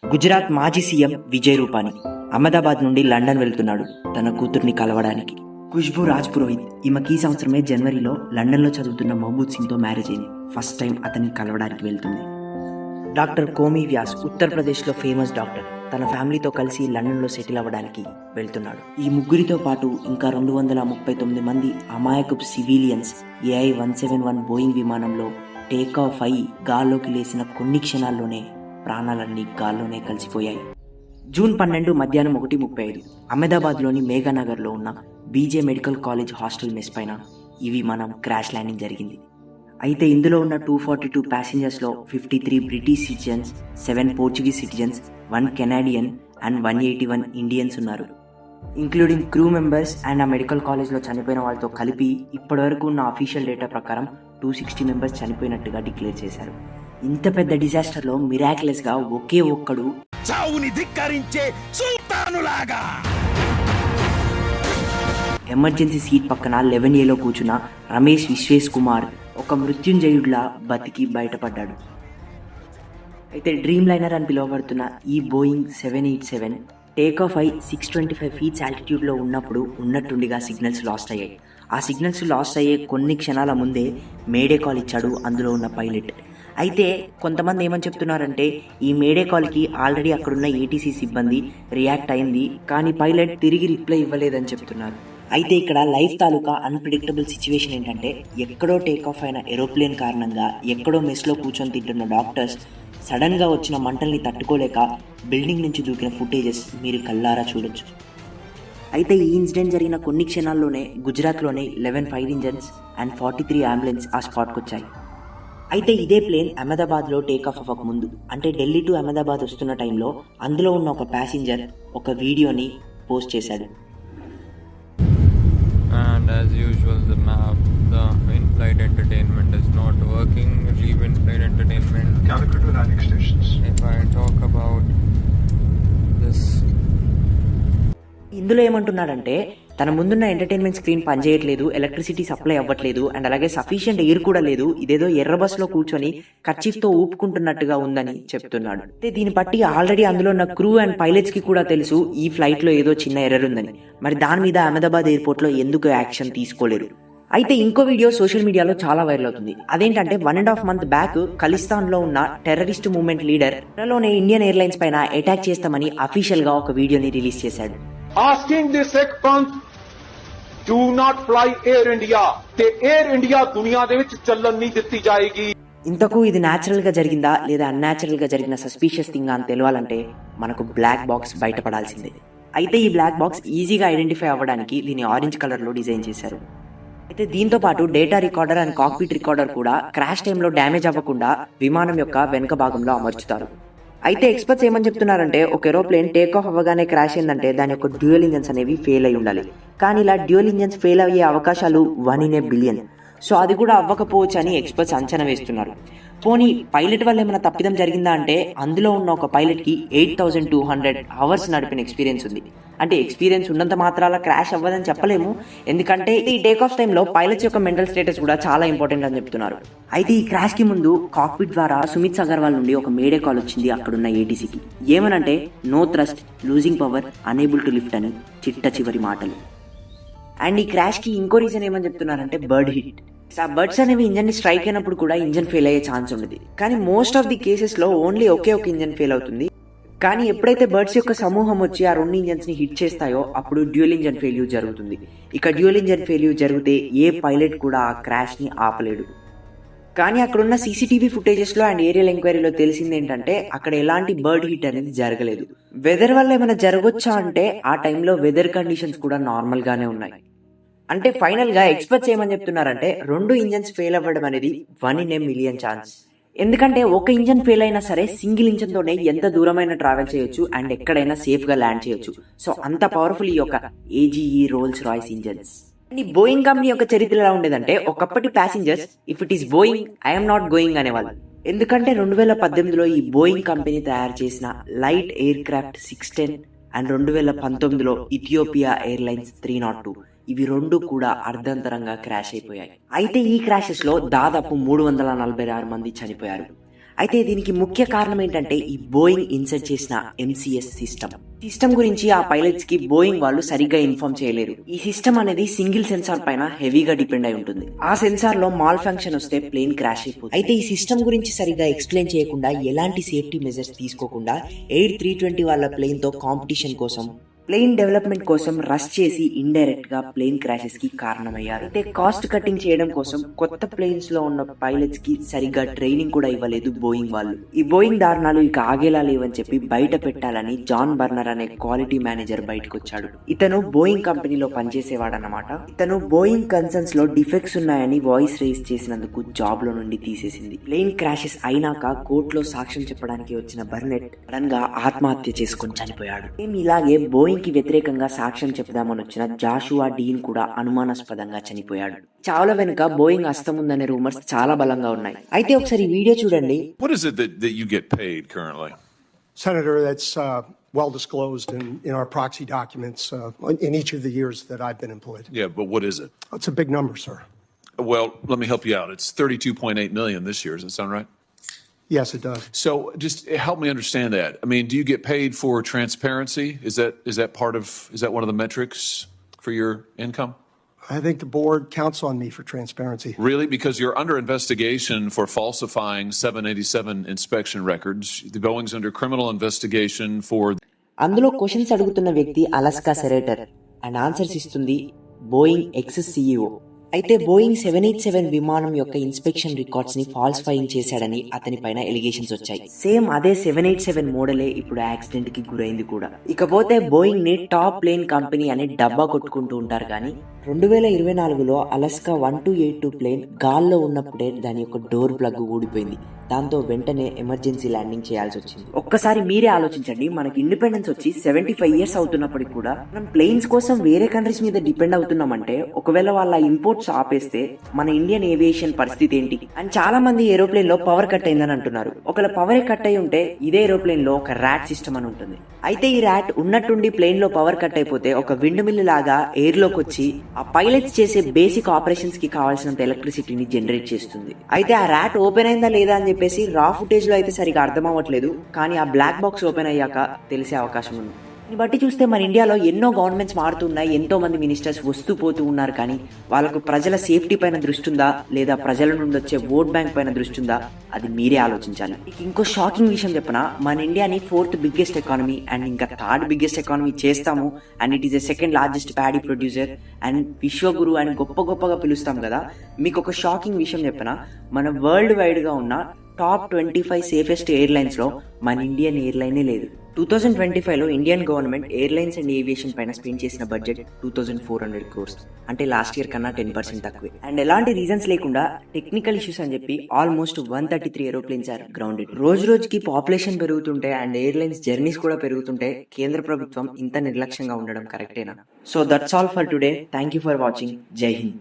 గుజరాత్ మాజీ సీఎం విజయ్ రూపానీ అహ్మదాబాద్ నుండి లండన్ వెళ్తున్నాడు తన కూతుర్ని కలవడానికి. ఖుష్బూ రాజ్ పురోహిత్ ఈమెకి ఈ సంవత్సరమే జనవరిలో లండన్లో చదువుతున్న మహబూద్ సింగ్తో మ్యారేజ్ అయింది. ఫస్ట్ టైం అతన్ని కలవడానికి వెళ్తుంది. డాక్టర్ కోమి వ్యాస్ ఉత్తరప్రదేశ్లో ఫేమస్ డాక్టర్ తన ఫ్యామిలీతో కలిసి లండన్లో సెటిల్ అవ్వడానికి వెళ్తున్నాడు. ఈ ముగ్గురితో పాటు ఇంకా 239 మంది అమాయకపు సివిలియన్స్ AI-171 బోయింగ్ విమానంలో టేక్ ఆఫ్ అయి గాల్లోకి లేసిన కొన్ని క్షణాల్లోనే ప్రాణాలన్నీ గాల్లోనే కలిసిపోయాయి. జూన్ 12 మధ్యాహ్నం 1:35 అహ్మదాబాద్లోని మేఘానగర్లో ఉన్న బీజే మెడికల్ కాలేజ్ హాస్టల్ మెస్ పైన ఈ విమానం క్రాష్ ల్యాండింగ్ జరిగింది. అయితే ఇందులో ఉన్న 242 ప్యాసింజర్స్లో 53 British citizens, 7 Portuguese citizens, 1 Canadian and 181 Indians ఉన్నారు. ఇంక్లూడింగ్ క్రూ మెంబర్స్ అండ్ ఆ మెడికల్ కాలేజ్లో చనిపోయిన వాళ్ళతో కలిపి ఇప్పటివరకు ఉన్న అఫీషియల్ డేటా ప్రకారం 260 మెంబర్స్ చనిపోయినట్టుగా డిక్లేర్ చేశారు. ఇంత పెద్ద డిజాస్టర్లో మిరాక్యులస్గా ఒకే ఒక్కడు చావుని ధిక్కరించే సుల్తానులాగా ఎమర్జెన్సీ సీట్ పక్కన 11Aలో కూర్చున్న రమేష్ విశ్వేష్ కుమార్ ఒక మృత్యుంజయుడిలా బతికి బయటపడ్డాడు. అయితే డ్రీమ్ లైనర్ అని పిలువబడుతున్న ఈ బోయింగ్ 787 టేక్ ఆఫ్ అయి 625 ఫీట్స్ ఆల్టిట్యూడ్లో ఉన్నప్పుడు ఉన్నట్టుండిగా సిగ్నల్స్ లాస్ట్ అయ్యాయి. ఆ సిగ్నల్స్ లాస్ట్ అయ్యే కొన్ని క్షణాల ముందే మేడే కాల్ ఇచ్చాడు అందులో ఉన్న పైలట్. అయితే కొంతమంది ఏమని చెప్తున్నారంటే ఈ మేడే కాల్కి ఆల్రెడీ అక్కడున్న ఏటీసీ సిబ్బంది రియాక్ట్ అయింది, కానీ పైలట్ తిరిగి రిప్లై ఇవ్వలేదని చెప్తున్నారు. అయితే ఇక్కడ లైఫ్ తాలూకా అన్ప్రిడిక్టబుల్ సిచ్యువేషన్ ఏంటంటే ఎక్కడో టేక్ ఆఫ్ అయిన ఏరోప్లేన్ కారణంగా ఎక్కడో మెస్లో కూర్చొని తింటున్న డాక్టర్స్ సడన్గా వచ్చిన మంటల్ని తట్టుకోలేక బిల్డింగ్ నుంచి దూకిన ఫుటేజెస్ మీరు కల్లారా చూడొచ్చు. అయితే ఈ ఇన్సిడెంట్ జరిగిన కొన్ని క్షణాల్లోనే గుజరాత్లోనే 11 ఫైర్ ఇంజన్స్ అండ్ 43 అంబులెన్స్ ఆ స్పాట్కి వచ్చాయి. అయితే ఇదే ప్లేన్ అహ్మదాబాద్లో టేక్ ఆఫ్ అవ్వక ముందు అంటే ఢిల్లీ టు అహ్మదాబాద్ వస్తున్న టైంలో అందులో ఉన్న ఒక ప్యాసింజర్ ఒక వీడియోని పోస్ట్ చేశాడు. And as usual, the in-flight entertainment is not working. Leave in-flight entertainment. Calicut to landing stations. If I talk about this, ఇందులో ఏమంటున్నాడంటే తన ముందున్న ఎంటర్టైన్మెంట్ స్క్రీన్ పనిచేయట్లేదు, ఎలక్ట్రిసిటీ సప్లై అవ్వట్లేదు అండ్ అలాగే సఫిషియంట్ ఎయిర్ కూడా లేదు, ఇదేదో ఎర్ర బస్లో కూర్చొని కర్చీఫ్తో ఊపుకుంటున్నట్టుగా ఉందని చెప్తున్నాడు. అయితే దీన్ని బట్టి ఆల్రెడీ అందులో ఉన్న క్రూ అండ్ పైలట్స్ కి కూడా తెలుసు ఈ ఫ్లైట్ లో ఏదో చిన్న ఎర్రర్ ఉందని. మరి దాని మీద అహ్మదాబాద్ ఎయిర్పోర్ట్ లో ఎందుకు యాక్షన్ తీసుకోలేరు? అయితే ఇంకో వీడియో సోషల్ మీడియాలో చాలా వైరల్ అవుతుంది. అదేంటంటే 1.5 month బ్యాక్ ఖలిస్తాన్ లో ఉన్న టెర్రరిస్ట్ మూవ్మెంట్ లీడర్ త్వరలోనే ఇండియన్ ఎయిర్లైన్స్ పైన అటాక్ చేస్తామని అఫీషియల్ గా ఒక వీడియోని రిలీజ్ చేశాడు. Asking the Sikh Panth do not fly Air India te Air India दुनिया ਦੇ ਵਿੱਚ ਚੱਲਣ ਨਹੀਂ ਦਿੱਤੀ ਜਾਏਗੀ. ఇంతకు ఇది న్యాచురల్ గా జరిగిందా లేదా అన్యాచురల్ గా జరిగిన సస్పీషియస్ థింగ్ అని తెలియాలంటే మనకు బ్లాక్ బాక్స్ బయటపడాల్సిందే. అయితే ఈ బ్లాక్ బాక్స్ ఈజీగా ఐడెంటిఫై అవ్వడానికి దీన్ని ఆరెంజ్ కలర్ లో డిజైన్ చేశారు. అయితే దీంతో పాటు data recorder and cockpit recorder కూడా క్రాష్ టైంలో డ్యామేజ్ అవ్వకుండా విమానం యొక్క వెనుక భాగంలో అమర్చుతారు. అయితే ఎక్స్పర్ట్స్ ఏమని చెప్తున్నారంటే ఒక ఏరోప్లేన్ టేక్ ఆఫ్ అవ్వగానే క్రాష్ అయిందంటే దాని యొక్క డ్యూయల్ ఇంజన్స్ అనేవి ఫెయిల్ అయి ఉండాలి. కానీ ఇలా డ్యూయల్ ఇంజన్స్ ఫెయిల్ అయ్యే అవకాశాలు 1 in a billion. సో అది కూడా అవ్వకపోవచ్చు అని ఎక్స్పర్ట్స్ అంచనా వేస్తున్నారు. పోనీ పైలట్ వల్ల ఏమైనా తప్పిదం జరిగిందా అంటే అందులో ఉన్న ఒక పైలట్ కి 8,200 hours నడిపిన ఎక్స్పీరియన్స్ ఉంది. అంటే ఎక్స్పీరియన్స్ ఉన్నంత మాత్రాల క్రాష్ అవ్వదని చెప్పలేము, ఎందుకంటే ఈ టేక్ ఆఫ్ టైంలో పైలట్స్ యొక్క మెంటల్ స్టేటస్ కూడా చాలా ఇంపార్టెంట్ అని చెప్తున్నారు. అయితే ఈ క్రాష్ కి ముందు కాక్పిట్ ద్వారా సుమిత్ అగర్వాల్ నుండి ఒక మేడే కాల్ వచ్చింది అక్కడున్న ఏటీసీకి. ఏమనంటే no thrust, losing power, unable to lift అని చిట్ట చివరి మాటలు. అండ్ ఈ క్రాష్ కి ఇంకో రీజన్ ఏమని చెప్తున్నారంటే బర్డ్ హిట్. ఆ బర్డ్స్ అనేవి ఇంజన్ ని స్ట్రైక్ అయినప్పుడు కూడా ఇంజన్ ఫెయిల్ అయ్యే ఛాన్స్ ఉండదు. కానీ మోస్ట్ ఆఫ్ ది కేసెస్ లో ఓన్లీ ఒకే ఒక ఇంజన్ ఫెయిల్ అవుతుంది. కానీ ఎప్పుడైతే బర్డ్స్ యొక్క సమూహం వచ్చి ఆ 2 ఇంజన్స్ ని హిట్ చేస్తాయో అప్పుడు డ్యూయల్ ఇంజన్ ఫెయిల్యూర్ జరుగుతుంది. ఇక డ్యూయల్ ఇంజన్ ఫెయిల్యూర్ జరిగితే ఏ పైలట్ కూడా ఆ క్రాష్ ని ఆపలేడు. కానీ అక్కడున్న సీసీటీవీ ఫుటేజెస్ లో అండ్ ఏరియల్ ఎంక్వైరీలో తెలిసింది ఏంటంటే అక్కడ ఎలాంటి బర్డ్ హిట్ అనేది జరగలేదు. వెదర్ వల్ల ఏమైనా జరగొచ్చా అంటే ఆ టైంలో వెదర్ కండిషన్స్ కూడా నార్మల్ గానే ఉన్నాయి. అంటే ఫైనల్ గా ఎక్స్పర్ట్స్ ఏమని చెప్తున్నారంటే 2 ఇంజన్స్ ఫెయిల్ అవ్వడం అనేది 1 in a million ఛాన్స్. ఎందుకంటే ఒక ఇంజన్ ఫెయిల్ అయినా సరే సింగిల్ ఇంజన్ తోనే ఎంత దూరమైనా ట్రావెల్ చేయొచ్చు అండ్ ఎక్కడైనా సేఫ్ గా ల్యాండ్ చేయొచ్చు. సో అంత పవర్ఫుల్ ఈ యొక్క AGE రోల్స్ రాయ్స్ ఇంజన్స్. ఈ బోయింగ్ కంపెనీ యొక్క చరిత్ర ఎలా ఉండేదంటే ఒకప్పటి passengers if it is Boeing I'm not going అనేవాళ్ళు. ఎందుకంటే 2018లో ఈ బోయింగ్ కంపెనీ తయారు చేసిన లైట్ ఎయిర్ క్రాఫ్ట్ 610 అండ్ 2019లో ఇథియోపియా ఎయిర్లైన్స్ 302 ఇవి 2 కూడా అర్ధంతరంగా క్రాష్ అయిపోయాయి. అయితే ఈ క్రాషెస్ లో దాదాపు 346 మంది చనిపోయారు. అయితే దీనికి ముఖ్య కారణం ఏంటంటే ఈ బోయింగ్ ఇన్సర్ట్ చేసిన MCS సిస్టమ్ గురించి ఆ పైలట్స్ కి బోయింగ్ వాళ్ళు సరిగ్గా ఇన్ఫార్మ్ చేయలేరు. ఈ సిస్టమ్ అనేది సింగిల్ సెన్సార్ పైన హెవీగా డిపెండ్ అయి ఉంటుంది. ఆ సెన్సార్ లో మాల్ ఫంక్షన్ వస్తే ప్లేన్ క్రాష్ అయిపోతుంది. అయితే ఈ సిస్టమ్ గురించి సరిగ్గా ఎక్స్ప్లెయిన్ చేయకుండా, ఎలాంటి సేఫ్టీ మెజర్స్ తీసుకోకుండా ఎయిర్ 320 వాళ్ళ ప్లేన్ తో కాంపిటీషన్ కోసం, ప్లేన్ డెవలప్మెంట్ కోసం రష్ చేసి ఇండైరెక్ట్ గా ప్లేన్ క్రాషెస్ కి కారణమయ్యారు. అయితే కాస్ట్ కటింగ్ చేయడం కోసం కొత్త ప్లేన్స్ లో ఉన్న పైలట్స్ కి సరిగ్గా ట్రైనింగ్ కూడా ఇవ్వలేదు బోయింగ్ వాళ్ళు. ఈ బోయింగ్ దారుణాలు ఇక ఆగేలా లేవని చెప్పి బయట పెట్టాలని జాన్ బర్నర్ అనే క్వాలిటీ మేనేజర్ బయటకు వచ్చాడు. ఇతను బోయింగ్ కంపెనీలో పనిచేసేవాడన్నమాట. ఇతను బోయింగ్ కన్సర్న్స్ లో డిఫెక్ట్స్ ఉన్నాయని వాయిస్ రేస్ చేసినందుకు జాబ్ లో నుండి తీసేసింది. ప్లేన్ క్రాషెస్ అయినాక కోర్టులో సాక్ష్యం చెప్పడానికి వచ్చిన బర్నెట్ సడన్ గా ఆత్మహత్య చేసుకుని చనిపోయాడు. ఇలాగే బోయింగ్ కి వ్యతిరేకంగా సాక్ష్యం చెప్దామని వచ్చిన జాషువా డీన్ కూడా అనుమానాస్పదంగా చనిపోయాడు. చావుల వెనుక బోయింగ్ హస్తం ఉందనే రూమర్స్ చాలా బలంగా ఉన్నాయి. అయితే ఒకసారి ఈ వీడియో చూడండి. What is it that you get paid currently? Senator, that's well disclosed in our proxy documents in each of the years that I've been employed. Yeah, but what is it? It's a big number, sir. Well, let me help you out. It's 32.8 million this year. Does that sound right? Yes, it does. So just help me understand that. I mean, do you get paid for transparency? Is that one of the metrics for your income? I think the board counts on me for transparency. Really? Because you're under investigation for falsifying 787 inspection records. The Boeing's under criminal investigation for... అందులో questions అడుగుతున్న వ్యక్తి Alaska సెరేటర్ and answers ఇస్తుంది Boeing X CEO. అయితే Boeing 787 విమానం యొక్క inspection records ని ఫాల్సిఫైయింగ్ చేశాడని అతని పైన ఎలిగేషన్స్ వచ్చాయి. సేమ్ అదే 787 మోడలే ఇప్పుడు యాక్సిడెంట్ కి గురైంది కూడా. ఇకపోతే బోయింగ్ ని టాప్ ప్లేన్ కంపెనీ అని డబ్బా కొట్టుకుంటూ ఉంటారు కానీ 2024లో అలాస్కా 1282 ప్లేన్ గాల్లో ఉన్నప్పుడే దాని యొక్క డోర్ ప్లగ్ ఊడిపోయింది. దాంతో వెంటనే ఎమర్జెన్సీ ల్యాండింగ్ చేయాల్సి వచ్చింది. ఒక్కసారి మీరే ఆలోచించండి, మనకి ఇండిపెండెన్స్ వచ్చి 75 years అవుతున్నప్పటికి కూడా మనం ప్లేన్స్ కోసం వేరే కంట్రీస్ మీద డిపెండ్ అవుతున్నామంటే, ఒకవేళ వాళ్ళ ఇంపోర్ట్స్ ఆపేస్తే మన ఇండియన్ ఏవియేషన్ పరిస్థితి ఏంటి? అండ్ చాలా మంది ఏరోప్లేన్ లో పవర్ కట్ అయిందని అంటున్నారు. ఒకవేళ పవర్ కట్ అయి ఉంటే ఇదే ఏరోప్లేన్ లో ఒక ర్యాట్ సిస్టమ్ అని ఉంటుంది. అయితే ఈ ర్యాట్ ఉన్నట్టుండి ప్లేన్ లో పవర్ కట్ అయిపోతే ఒక విండ్ మిల్ లాగా ఎయిర్ లోకి వచ్చి ఆ పైలట్స్ చేసే బేసిక్ ఆపరేషన్స్ కి కావాల్సినంత ఎలక్ట్రిసిటీని జనరేట్ చేస్తుంది. అయితే ఆ ర్యాట్ ఓపెన్ అయిందా లేదా అని చెప్పేసి రా ఫుటేజ్ లో అయితే సరిగా అర్థం అవ్వట్లేదు, కానీ ఆ బ్లాక్ బాక్స్ ఓపెన్ అయ్యాక తెలిసే అవకాశం ఉంది. దీన్ని బట్టి చూస్తే మన ఇండియాలో ఎన్నో గవర్నమెంట్స్ మారుతున్నాయి, ఎంతో మంది మినిస్టర్స్ వస్తూ పోతూ ఉన్నారు, కానీ వాళ్ళకు ప్రజల సేఫ్టీ పైన దృష్టి ఉందా లేదా ప్రజల నుండి వచ్చే ఓట్ బ్యాంక్ పైన దృష్టి ఉందా, అది మీరే ఆలోచించాలి. ఇంకో షాకింగ్ విషయం చెప్పనా, మన ఇండియాని 4th బిగ్గెస్ట్ ఎకానమీ అండ్ ఇంకా 3rd బిగ్గెస్ట్ ఎకానమీ చేస్తాము and it is the 2nd largest paddy producer and Vishwaguru అని గొప్పగా పిలుస్తాం కదా. మీకు ఒక షాకింగ్ విషయం చెప్పనా, మన వరల్డ్ వైడ్ గా ఉన్న టాప్ 25 సేఫెస్ట్ ఎయిర్లైన్స్ లో మన ఇండియన్ ఎయిర్లైనే లేదు. 2025లో Indian government airlines and aviation పైన స్పెండ్ చేసిన బడ్జెట్ 2400 crores, అంటే లాస్ట్ ఇయర్ కన్నా 10% తక్కువే. అండ్ ఎలాంటి రీజన్స్ లేకుండా టెక్నికల్ ఇష్యూస్ అని చెప్పి ఆల్మోస్ట్ 133 ఏరోప్లేన్స్ ఆర్ గ్రౌండెడ్. రోజుకి పాపులేషన్ పెరుగుతుంటే అండ్ ఎయిర్లైన్స్ జర్నీస్ కూడా పెరుగుతుంటే కేంద్ర ప్రభుత్వం ఇంత నిర్లక్ష్యంగా ఉండడం కరెక్టేనా? So that's all for today. Thank you for watching. జై హింద్.